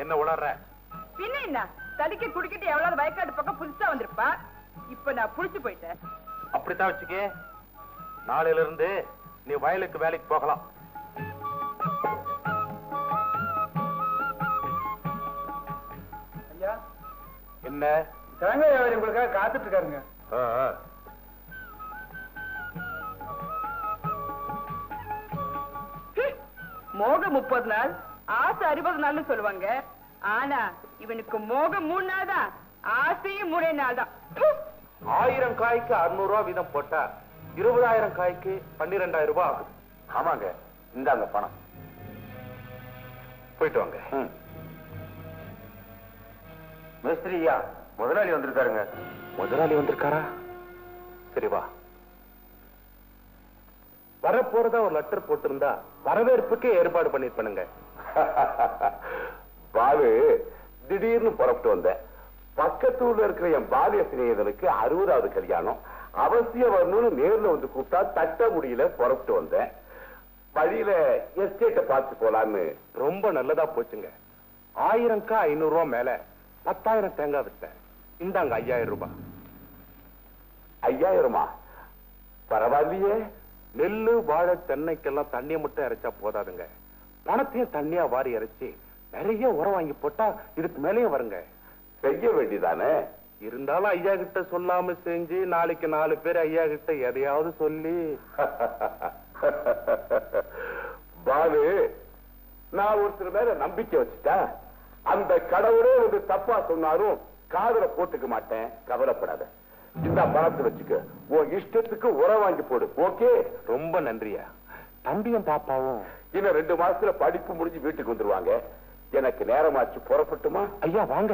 என்ன உளற? பின்ன என்ன, தலிக்க குடிக்கிட்டு எவ்வளவு வயக்காட்டு பக்கம் புதுசா வந்திருப்பா. இப்ப நான் புடிச்சு போயிட்டேன். அப்படித்தான் வச்சுக்க. நாளையில இருந்து நீ வயலுக்கு வேலைக்கு போகலாம். ஐயா, என்ன? தேங்காய் வியாபாரி உங்களுக்காக காத்துட்டு இருக்காருங்க. மோகம் 30 நாள், ஆசை 60 நாள்னு சொல்லுவாங்க. ஆனா இவனுக்கு மோகம் 3 நாள் தான், ஆசையும் 3 நாள் தான். 1000 காய்க்கு 600 ரூபாய் வீதம் போட்டா 20,000 காய்க்கு 12,000 ரூபாய் ஆகுது. ஆமாங்க, இந்தாங்க பணம். போயிட்டு வாங்க. மேஸ்திரியா, முதலாளி வந்திருக்காருங்க. முதலாளி வந்திருக்காரா? சரி வா. வரப்போறதா ஒரு லெட்டர் போட்டிருந்தா வரவேற்புக்கே ஏற்பாடு பண்ணிருப்பனுங்க. பாலு, திடீர்னு புறப்பட்டு வந்தேன். பக்கத்தூர்ல இருக்கிற என் பாலிய சிநேகிதனுக்கு 60வது கல்யாணம், அவசியம் வரணும்னு நேர்ல வந்து கூப்பிட்டா தட்ட முடியல, புறப்பட்டு வந்தேன். வழியில எஸ்டேட்டை பார்த்து போலான்னு. ரொம்ப நல்லதா போச்சுங்க. 1000க்கா 500 ரூபாய் மேல 10,000 தேங்காய் வித்தேன். இந்தாங்க 5,000 ரூபாய். 5,000மா? பரவாயில்லையே. நெல்லு வாழை தென்னைக்கெல்லாம் தண்ணியை மட்டும் இறைச்சா போதாதுங்க. பணத்தையும் தண்ணியா வாரி இறைச்சி நிறைய உரம் வாங்கி போட்டா இதுக்கு மேலேயும் வருங்க. செய்ய வேண்டிதானே? இருந்தாலும் ஐயா கிட்ட சொல்லாம செஞ்சு நாளைக்கு 4 பேர் ஐயா கிட்ட எதையாவது சொல்லி. பாலு, நான் ஒருத்தர் மேல நம்பிக்கை வச்சுட்டேன். அந்த கடவுளே வந்து தப்பா சொன்னாலும் காதுல போட்டுக்க மாட்டேன். கவலைப்படாத. இந்த பணத்தை வச்சுக்க, உன் இஷ்டத்துக்கு உரம் வாங்கி போடு. ஓகே? ரொம்ப நன்றியா. தம்பியும் பாப்பாவும் இன்னும் 2 மாசத்துல படிப்பு முடிஞ்சு வீட்டுக்கு வந்துருவாங்க. எனக்கு நேரமாச்சு, புறப்பட்டுமா? ஐயா வாங்க.